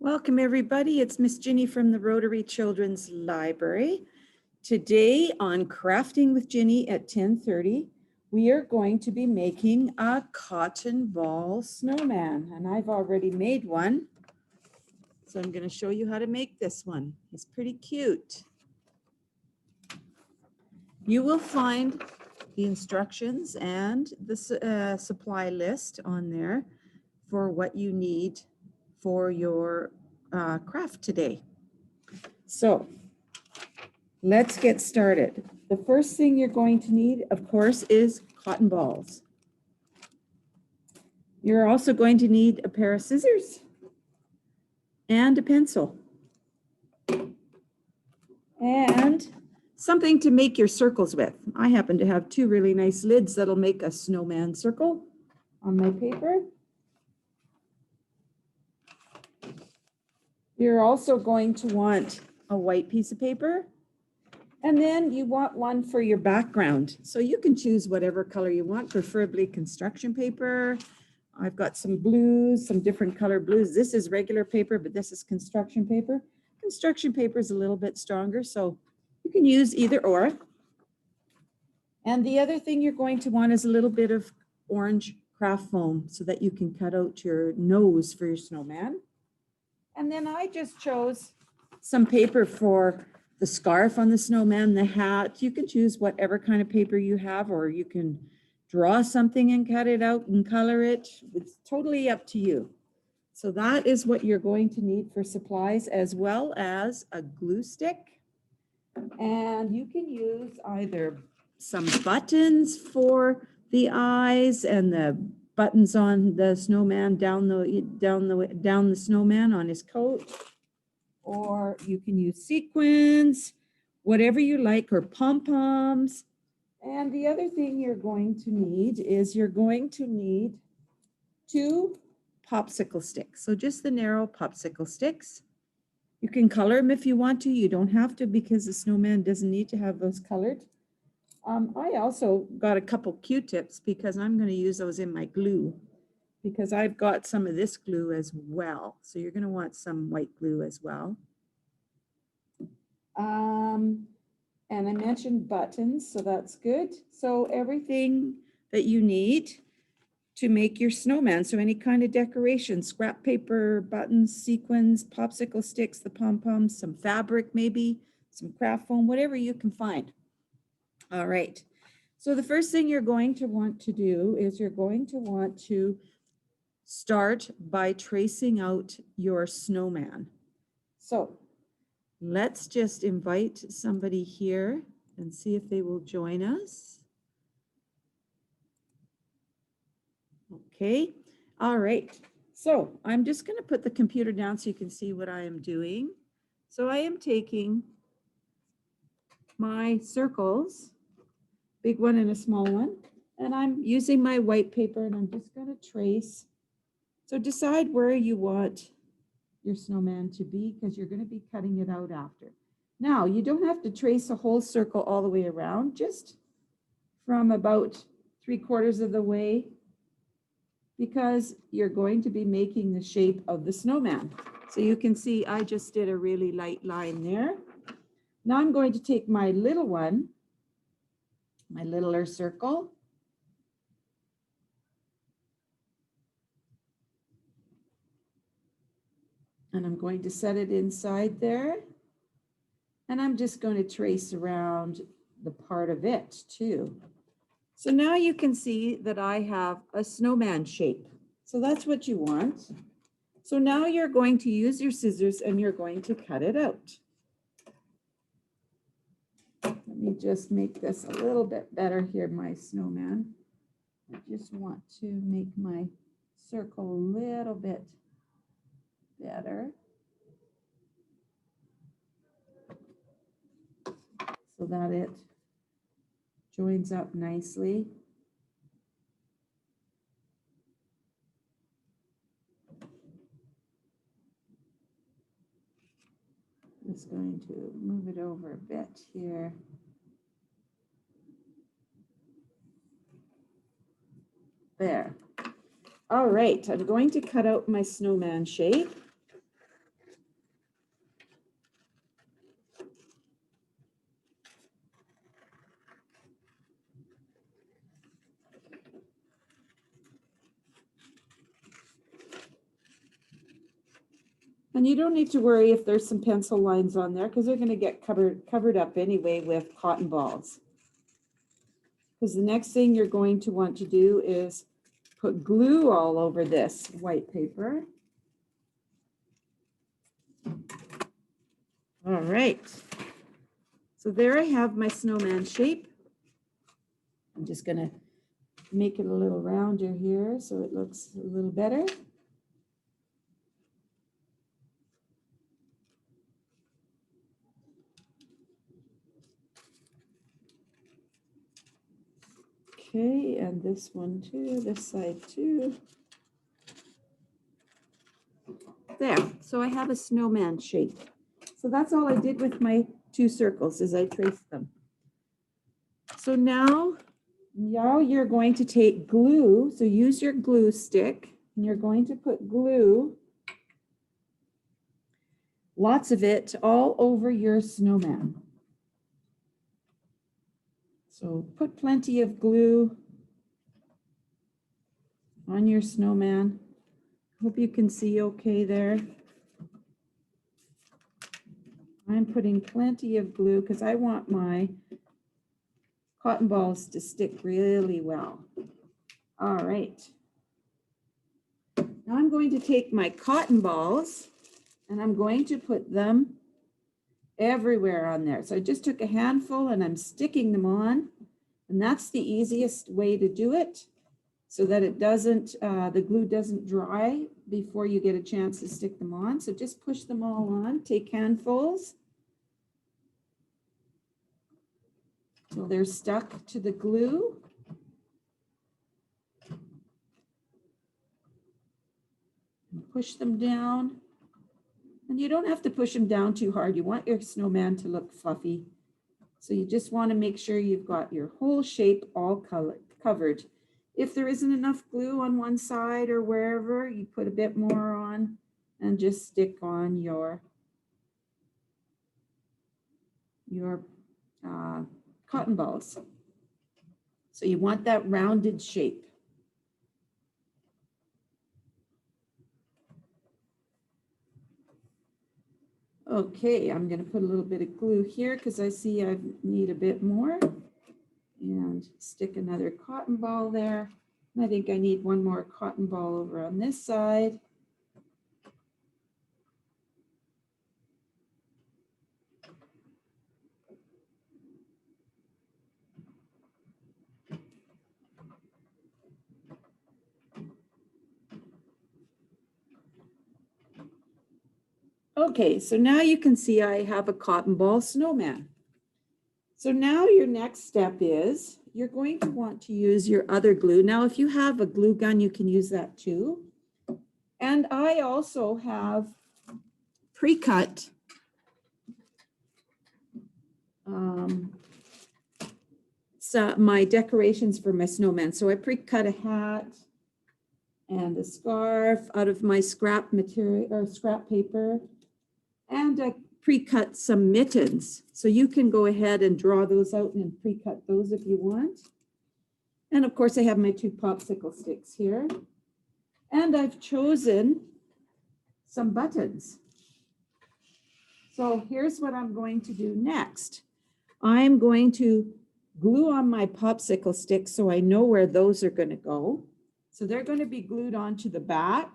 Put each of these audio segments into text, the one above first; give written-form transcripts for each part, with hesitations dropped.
Welcome everybody, it's Miss Ginny from the Rotary Children's Library. Today on Crafting with Ginny at 10:30, we are going to be making a cotton ball snowman, and I've already made one. So I'm going to show you how to make this one. It's pretty cute. You will find the instructions and the supply list on there for what you need for your craft today. So let's get started. The first thing you're going to need, of course, is cotton balls. You're also going to need a pair of scissors and a pencil and something to make your circles with. I happen to have two really nice lids that'll make a snowman circle on my paper. You're also going to want a white piece of paper, and then you want one for your background. So you can choose whatever color you want, preferably construction paper. I've got some blues, some different color blues. This is regular paper, but this is construction paper. Construction paper is a little bit stronger, so you can use either or. And the other thing you're going to want is a little bit of orange craft foam so that you can cut out your nose for your snowman. And then I just chose some paper for the scarf on the snowman, the hat. You can choose whatever kind of paper you have, or you can draw something and cut it out and color it. It's totally up to you. So that is what you're going to need for supplies, as well as a glue stick. And you can use either some buttons for the eyes and the buttons on the snowman down the snowman on his coat, or you can use sequins, whatever you like, or pom-poms. And the other thing you're going to need is you're going to need 2 popsicle sticks. So just the narrow popsicle sticks. You can color them if you want to. You don't have to, because the snowman doesn't need to have those colored. I also got a couple Q-tips because I'm going to use those in my glue, because I've got some of this glue as well. So you're going to want some white glue as well. And I mentioned buttons, so that's good. So everything that you need to make your snowman. So any kind of decoration, scrap paper, buttons, sequins, popsicle sticks, the pom-poms, some fabric maybe, some craft foam, whatever you can find. All right. So the first thing you're going to want to do is you're going to want to start by tracing out your snowman. So let's just invite somebody here and see if they will join us. Okay. All right. So I'm just going to put the computer down so you can see what I am doing. So I am taking my circles, big one and a small one, and I'm using my white paper, and I'm just going to trace. So decide where you want your snowman to be, because you're going to be cutting it out after. Now, you don't have to trace a whole circle all the way around, just from about 3/4 of the way, because you're going to be making the shape of the snowman. So you can see I just did a really light line there. Now I'm going to take my little one, my littler circle, and I'm going to set it inside there. And I'm just going to trace around the part of it too. So now you can see that I have a snowman shape. So that's what you want. So now you're going to use your scissors and you're going to cut it out. Let me just make this a little bit better here, my snowman. I just want to make my circle a little bit better, so that it joins up nicely. Just going to move it over a bit here. There. All right, I'm going to cut out my snowman shape. And you don't need to worry if there's some pencil lines on there because they're going to get covered up anyway with cotton balls. Because the next thing you're going to want to do is put glue all over this white paper. All right. So there I have my snowman shape. I'm just going to make it a little rounder here so it looks a little better. Okay, and this one too, this side too. There, so I have a snowman shape. So that's all I did with my 2 circles is I traced them. So now you're going to take glue. So use your glue stick and you're going to put glue, lots of it, all over your snowman. So put plenty of glue on your snowman. Hope you can see okay there. I'm putting plenty of glue because I want my cotton balls to stick really well. All right. Now I'm going to take my cotton balls and I'm going to put them everywhere on there. So I just took a handful and I'm sticking them on. And that's the easiest way to do it so that it doesn't, the glue doesn't dry before you get a chance to stick them on. So just push them all on, take handfuls. So they're stuck to the glue. And push them down. And you don't have to push them down too hard. You want your snowman to look fluffy. So you just want to make sure you've got your whole shape all covered. If there isn't enough glue on one side or wherever, you put a bit more on and just stick on your cotton balls. So you want that rounded shape. Okay, I'm going to put a little bit of glue here because I see I need a bit more. And stick another cotton ball there. And I think I need one more cotton ball over on this side. Okay, so now you can see I have a cotton ball snowman. So now your next step is you're going to want to use your other glue. Now, if you have a glue gun, you can use that too. And I also have pre-cut my decorations for my snowman. So I pre-cut a hat and a scarf out of my scrap material or scrap paper. And I pre-cut some mittens. So you can go ahead and draw those out and pre-cut those if you want. And of course I have my 2 popsicle sticks here. And I've chosen some buttons. So here's what I'm going to do next. I'm going to glue on my popsicle sticks so I know where those are going to go. So they're going to be glued onto the back.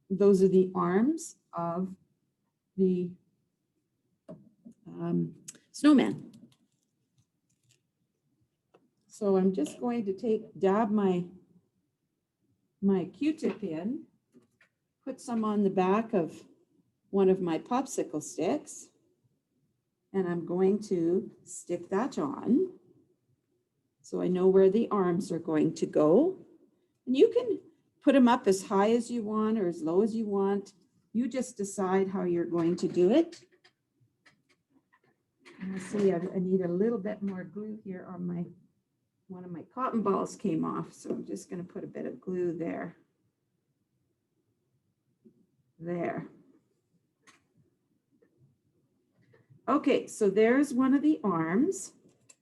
Those are the arms of the snowman. So I'm just going to dab my Q-tip in, put some on the back of one of my popsicle sticks, and I'm going to stick that on so I know where the arms are going to go. And you can put them up as high as you want or as low as you want. You just decide how you're going to do it. And see, I need a little bit more glue here on one of my cotton balls came off. So I'm just going to put a bit of glue there. There. Okay, so there's one of the arms.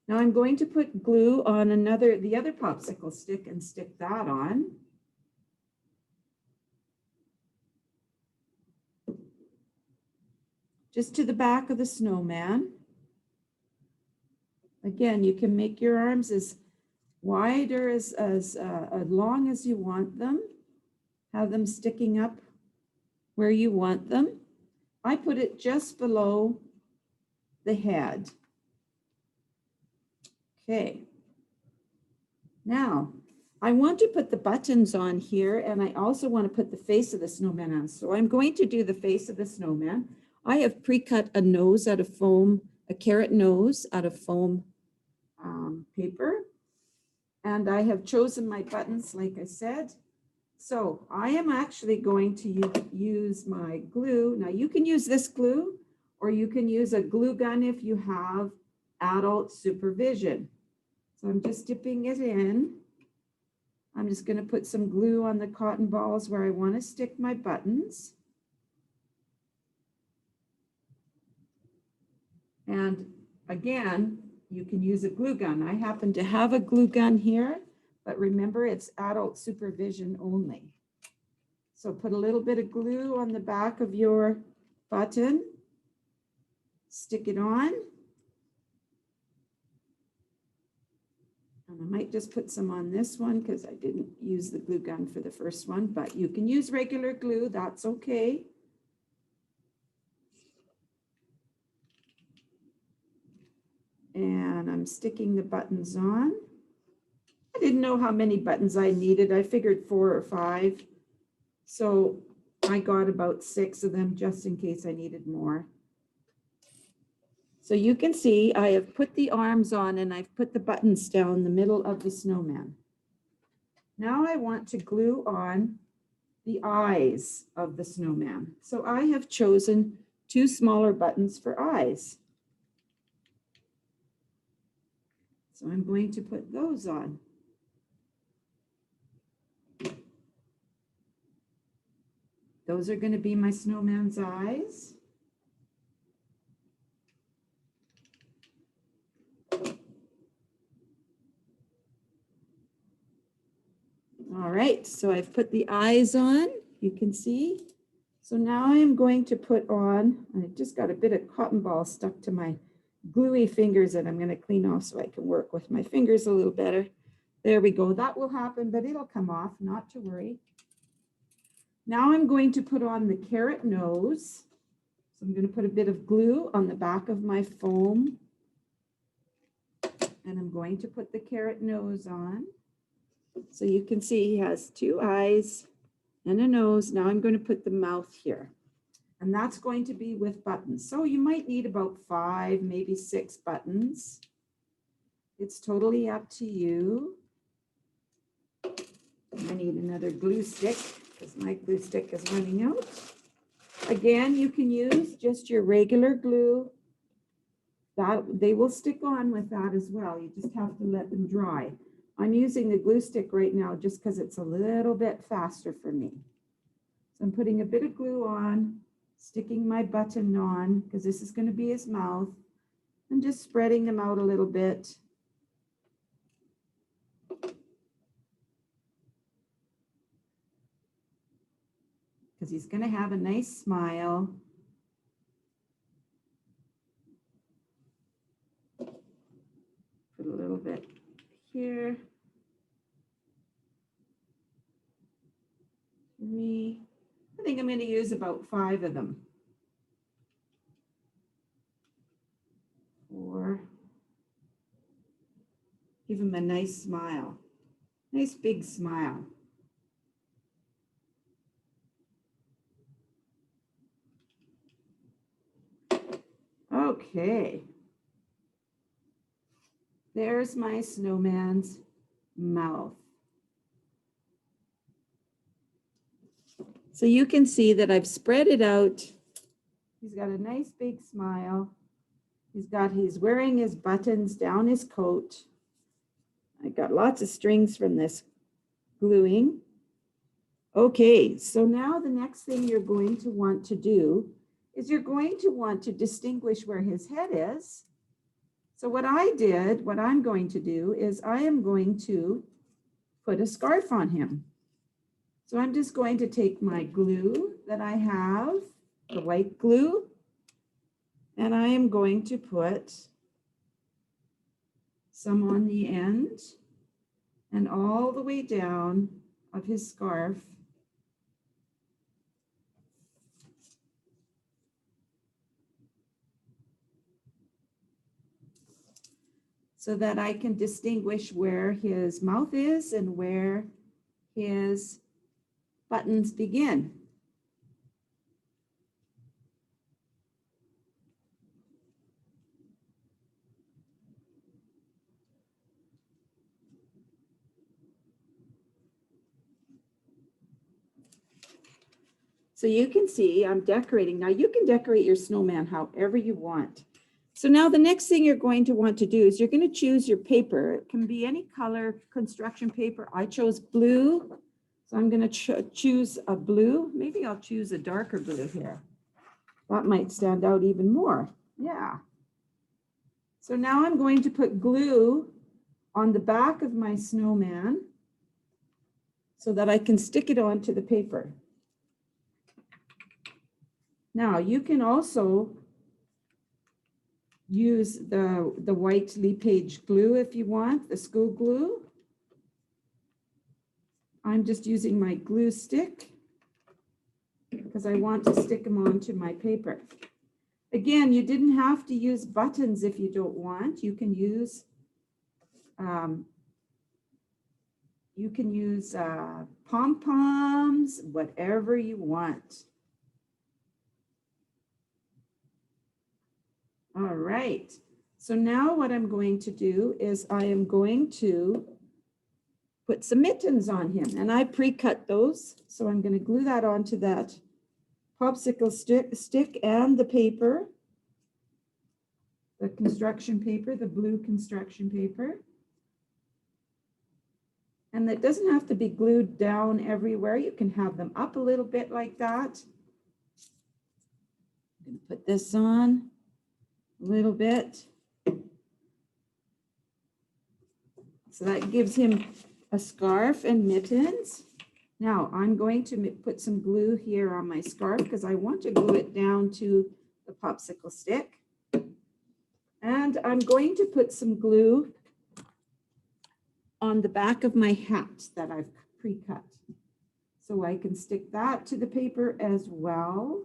Now I'm going to put glue on the other popsicle stick and stick that on. just to the back of the snowman. Again, you can make your arms as wide or as long as you want them. Have them sticking up where you want them. I put it just below the head. Okay. Now, I want to put the buttons on here, and I also want to put the face of the snowman on. So I'm going to do the face of the snowman. I have pre-cut a nose out of foam, a carrot nose out of foam paper. And I have chosen my buttons, like I said. So I am actually going to use my glue. Now you can use this glue, or you can use a glue gun if you have adult supervision. So I'm just dipping it in. I'm just going to put some glue on the cotton balls where I want to stick my buttons. And again, you can use a glue gun. I happen to have a glue gun here, but remember it's adult supervision only. So put a little bit of glue on the back of your button, stick it on. And I might just put some on this one because I didn't use the glue gun for the first one, but you can use regular glue, that's okay. And I'm sticking the buttons on. I didn't know how many buttons I needed. I figured 4 or 5. So I got about 6 of them just in case I needed more. So you can see I have put the arms on and I've put the buttons down the middle of the snowman. Now I want to glue on the eyes of the snowman. So I have chosen 2 smaller buttons for eyes. So I'm going to put those on. Those are going to be my snowman's eyes. All right, so I've put the eyes on, you can see. So now I'm going to put on, I just got a bit of cotton ball stuck to my gluey fingers that I'm going to clean off so I can work with my fingers a little better. There we go, that will happen, but it'll come off, not to worry. Now I'm going to put on the carrot nose. So I'm going to put a bit of glue on the back of my foam. And I'm going to put the carrot nose on. So you can see he has 2 eyes and a nose. Now I'm going to put the mouth here. And that's going to be with buttons. So you might need about 5, maybe 6 buttons. It's totally up to you. I need another glue stick because my glue stick is running out. Again, you can use just your regular glue. They will stick on with that as well. You just have to let them dry. I'm using the glue stick right now just because it's a little bit faster for me. So I'm putting a bit of glue on, sticking my button on because this is going to be his mouth, and just spreading them out a little bit. Because he's going to have a nice smile. Put a little bit here. 3. I think I'm going to use about 5 of them. 4. Give him a nice smile. Nice big smile. Okay. There's my snowman's mouth. So you can see that I've spread it out. He's got a nice big smile. He's wearing his buttons down his coat. I got lots of strings from this gluing. Okay, so now the next thing you're going to want to do is you're going to want to distinguish where his head is. So what I'm going to do is I am going to put a scarf on him. So I'm just going to take my glue that I have, the white glue, And I am going to put some on the end and all the way down of his scarf. So that I can distinguish where his mouth is and where his buttons begin. So you can see I'm decorating. Now you can decorate your snowman however you want. So now the next thing you're going to want to do is you're going to choose your paper. It can be any color construction paper. I chose blue. So I'm going to choose a blue. Maybe I'll choose a darker blue here. That might stand out even more. Yeah. So now I'm going to put glue on the back of my snowman so that I can stick it onto the paper. Now you can also use the white Lee-Page glue if you want, the school glue. I'm just using my glue stick because I want to stick them onto my paper. Again, you didn't have to use buttons if you don't want. You can use pom-poms, whatever you want. All right, so now what I'm going to do is I am going to put some mittens on him, and I pre-cut those. So I'm going to glue that onto that popsicle stick and the paper, the construction paper, the blue construction paper. And it doesn't have to be glued down everywhere. You can have them up a little bit like that. I'm going to put this on a little bit. So that gives him a scarf and mittens. Now I'm going to put some glue here on my scarf because I want to glue it down to the popsicle stick. And I'm going to put some glue on the back of my hat that I've pre-cut. So I can stick that to the paper as well.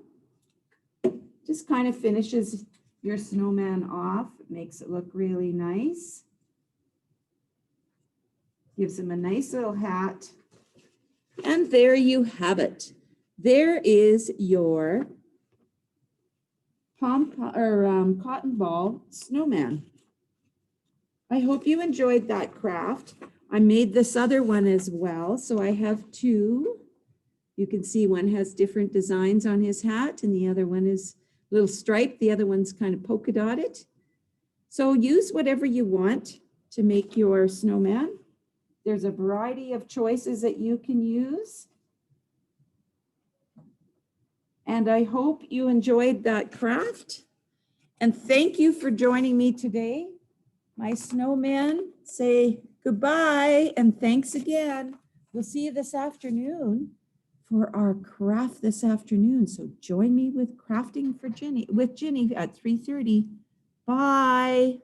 Just kind of finishes your snowman off. It makes it look really nice. Gives him a nice little hat. And there you have it. There is your cotton ball snowman. I hope you enjoyed that craft. I made this other one as well. So I have two. You can see one has different designs on his hat and the other one is a little striped. The other one's kind of polka dotted. So use whatever you want to make your snowman. There's a variety of choices that you can use. And I hope you enjoyed that craft. And thank you for joining me today. My snowmen say goodbye and thanks again. We'll see you this afternoon for our craft this afternoon. So join me with crafting for Ginny, with Ginny at 3:30. Bye.